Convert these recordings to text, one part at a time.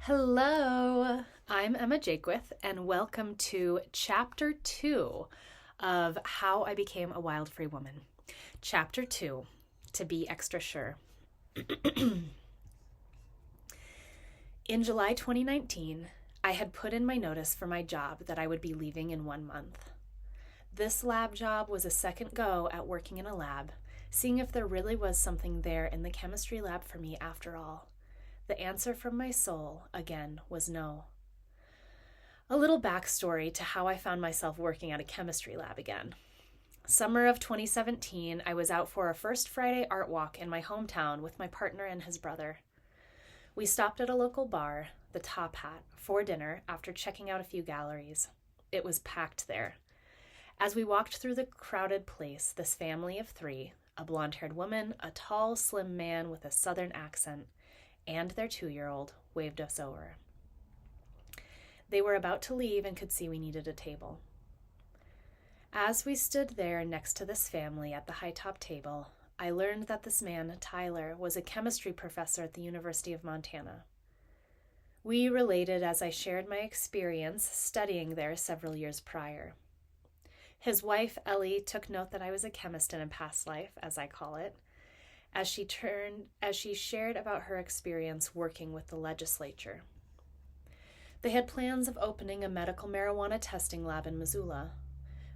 Hello, I'm Emma Jaqueth, and welcome to Chapter 2 of How I Became a Wild Free Woman. Chapter 2, To Be Extra Sure. In July 2019, I had put in my notice for my job that I would be leaving in 1 month. This lab job was a second go at working in a lab, seeing if there really was something there in the chemistry lab for me after all. The answer from my soul, again, was no. A little backstory to how I found myself working at a chemistry lab again. Summer of 2017, I was out for a first Friday art walk in my hometown with my partner and his brother. We stopped at a local bar, the Top Hat, for dinner after checking out a few galleries. It was packed there. As we walked through the crowded place, this family of three, a blonde-haired woman, a tall, slim man with a southern accent, and their 2-year-old, waved us over. They were about to leave and could see we needed a table. As we stood there next to this family at the high-top table, I learned that this man, Tyler, was a chemistry professor at the University of Montana. We related as I shared my experience studying there several years prior. His wife, Ellie, took note that I was a chemist in a past life, as I call it, as she shared about her experience working with the legislature. They had plans of opening a medical marijuana testing lab in Missoula.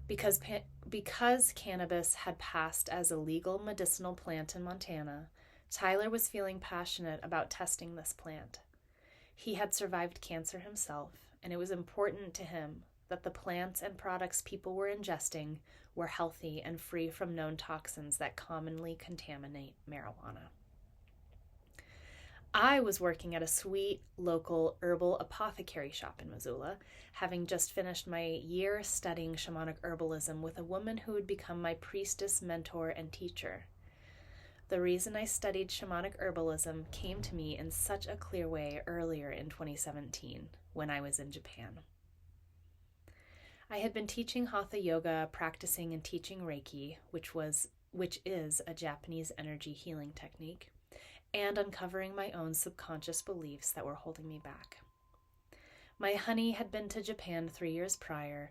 Because cannabis had passed as a legal medicinal plant in Montana, Tyler was feeling passionate about testing this plant. He had survived cancer himself, and it was important to him that the plants and products people were ingesting were healthy and free from known toxins that commonly contaminate marijuana. I was working at a sweet local herbal apothecary shop in Missoula, having just finished my year studying shamanic herbalism with a woman who would become my priestess, mentor, and teacher. The reason I studied shamanic herbalism came to me in such a clear way earlier in 2017 when I was in Japan. I had been teaching Hatha Yoga, practicing and teaching Reiki, which is a Japanese energy healing technique, and uncovering my own subconscious beliefs that were holding me back. My honey had been to Japan 3 years prior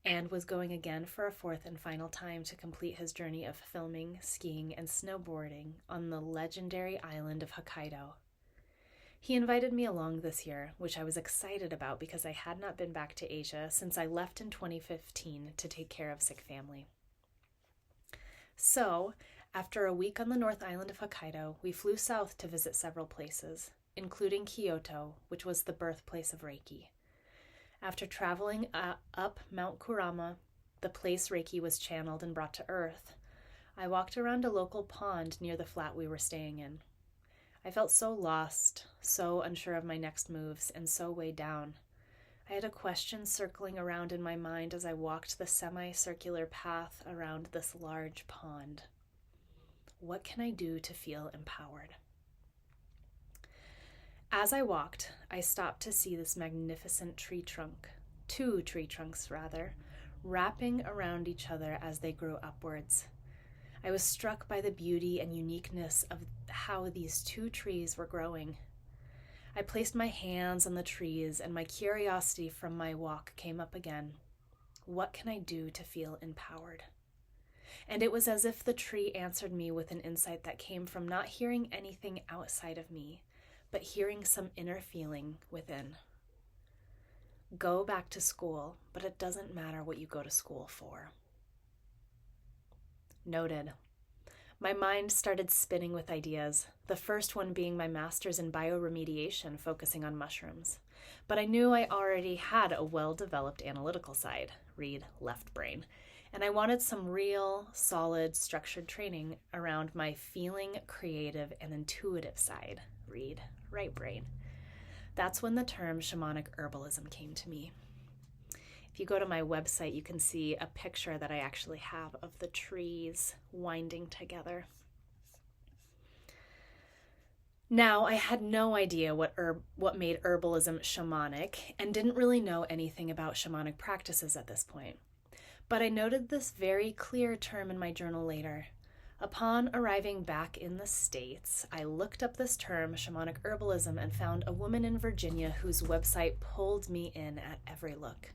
and was going again for a fourth and final time to complete his journey of filming, skiing, and snowboarding on the legendary island of Hokkaido. He invited me along this year, which I was excited about because I had not been back to Asia since I left in 2015 to take care of sick family. So, after a week on the North Island of Hokkaido, we flew south to visit several places, including Kyoto, which was the birthplace of Reiki. After traveling up Mount Kurama, the place Reiki was channeled and brought to earth, I walked around a local pond near the flat we were staying in. I felt so lost, so unsure of my next moves, and so weighed down. I had a question circling around in my mind as I walked the semicircular path around this large pond. What can I do to feel empowered? As I walked, I stopped to see this magnificent tree trunk, 2 tree trunks rather, wrapping around each other as they grew upwards. I was struck by the beauty and uniqueness of how these 2 trees were growing. I placed my hands on the trees, and my curiosity from my walk came up again. What can I do to feel empowered? And it was as if the tree answered me with an insight that came from not hearing anything outside of me, but hearing some inner feeling within. Go back to school, but it doesn't matter what you go to school for. Noted. My mind started spinning with ideas, the first one being my master's in bioremediation focusing on mushrooms. But I knew I already had a well-developed analytical side, read left brain, and I wanted some real, solid, structured training around my feeling, creative, and intuitive side, read right brain. That's when the term shamanic herbalism came to me. If you go to my website, you can see a picture that I actually have of the trees winding together. Now, I had no idea what made herbalism shamanic and didn't really know anything about shamanic practices at this point. But I noted this very clear term in my journal later, Upon arriving back in the States, I looked up this term, shamanic herbalism, and found a woman in Virginia whose website pulled me in at every look.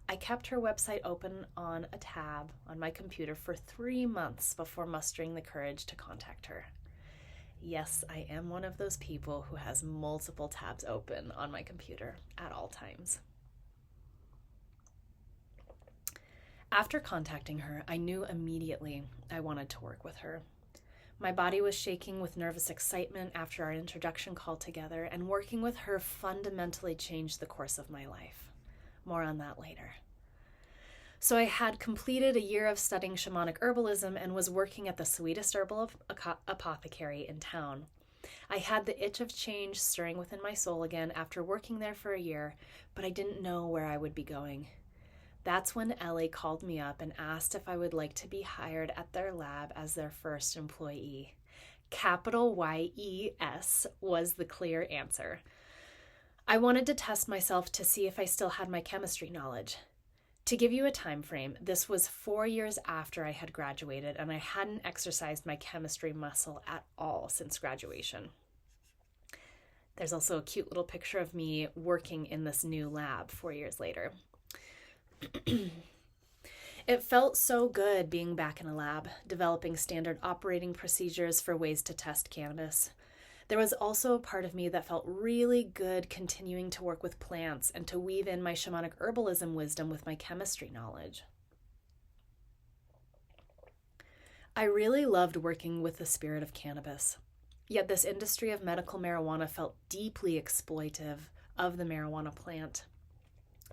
I kept her website open on a tab on my computer for 3 months before mustering the courage to contact her. Yes, I am one of those people who has multiple tabs open on my computer at all times. After contacting her, I knew immediately I wanted to work with her. My body was shaking with nervous excitement after our introduction call together, and working with her fundamentally changed the course of my life. More on that later. So I had completed a year of studying shamanic herbalism and was working at the sweetest herbal apothecary in town. I had the itch of change stirring within my soul again after working there for a year, but I didn't know where I would be going. That's when Ellie called me up and asked if I would like to be hired at their lab as their first employee. Capital Y-E-S was the clear answer. I wanted to test myself to see if I still had my chemistry knowledge. To give you a time frame, this was 4 years after I had graduated, and I hadn't exercised my chemistry muscle at all since graduation. There's also a cute little picture of me working in this new lab 4 years later. It felt so good being back in a lab, developing standard operating procedures for ways to test cannabis. There was also a part of me that felt really good continuing to work with plants and to weave in my shamanic herbalism wisdom with my chemistry knowledge. I really loved working with the spirit of cannabis, yet this industry of medical marijuana felt deeply exploitive of the marijuana plant.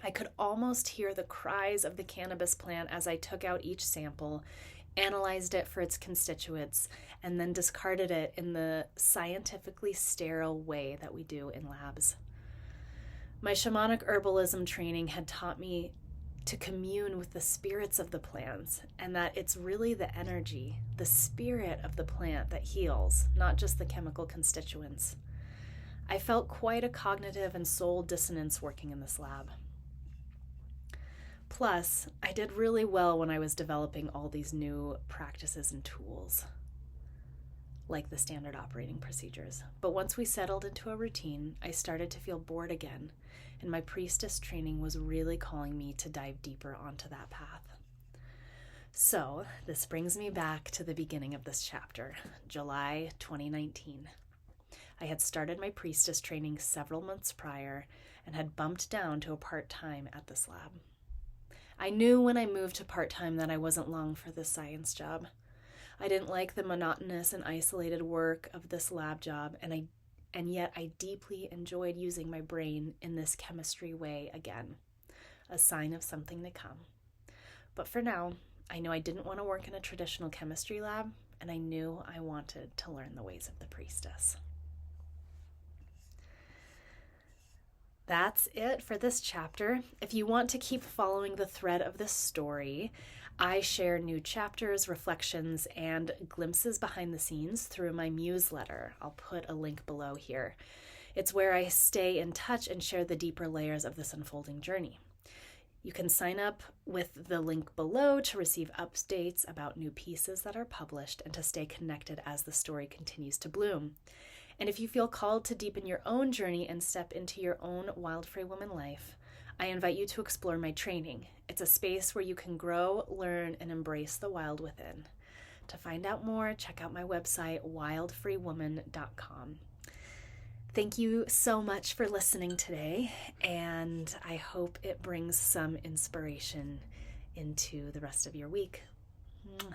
I could almost hear the cries of the cannabis plant as I took out each sample, analyzed it for its constituents, and then discarded it in the scientifically sterile way that we do in labs. My shamanic herbalism training had taught me to commune with the spirits of the plants, and that it's really the energy, the spirit of the plant that heals, not just the chemical constituents. I felt quite a cognitive and soul dissonance working in this lab. Plus, I did really well when I was developing all these new practices and tools, like the standard operating procedures. But once we settled into a routine, I started to feel bored again, and my priestess training was really calling me to dive deeper onto that path. So, this brings me back to the beginning of this chapter, July 2019. I had started my priestess training several months prior and had bumped down to a part-time at this lab. I knew when I moved to part-time that I wasn't long for this science job. I didn't like the monotonous and isolated work of this lab job, and yet I deeply enjoyed using my brain in this chemistry way again, a sign of something to come. But for now, I knew I didn't want to work in a traditional chemistry lab, and I knew I wanted to learn the ways of the priestess. That's it for this chapter. If you want to keep following the thread of this story, I share new chapters, reflections, and glimpses behind the scenes through my newsletter. I'll put a link below here. It's where I stay in touch and share the deeper layers of this unfolding journey. You can sign up with the link below to receive updates about new pieces that are published and to stay connected as the story continues to bloom. And if you feel called to deepen your own journey and step into your own wild free woman life, I invite you to explore my training. It's a space where you can grow, learn, and embrace the wild within. To find out more, check out my website, wildfreewoman.com. Thank you so much for listening today, and I hope it brings some inspiration into the rest of your week. Mwah.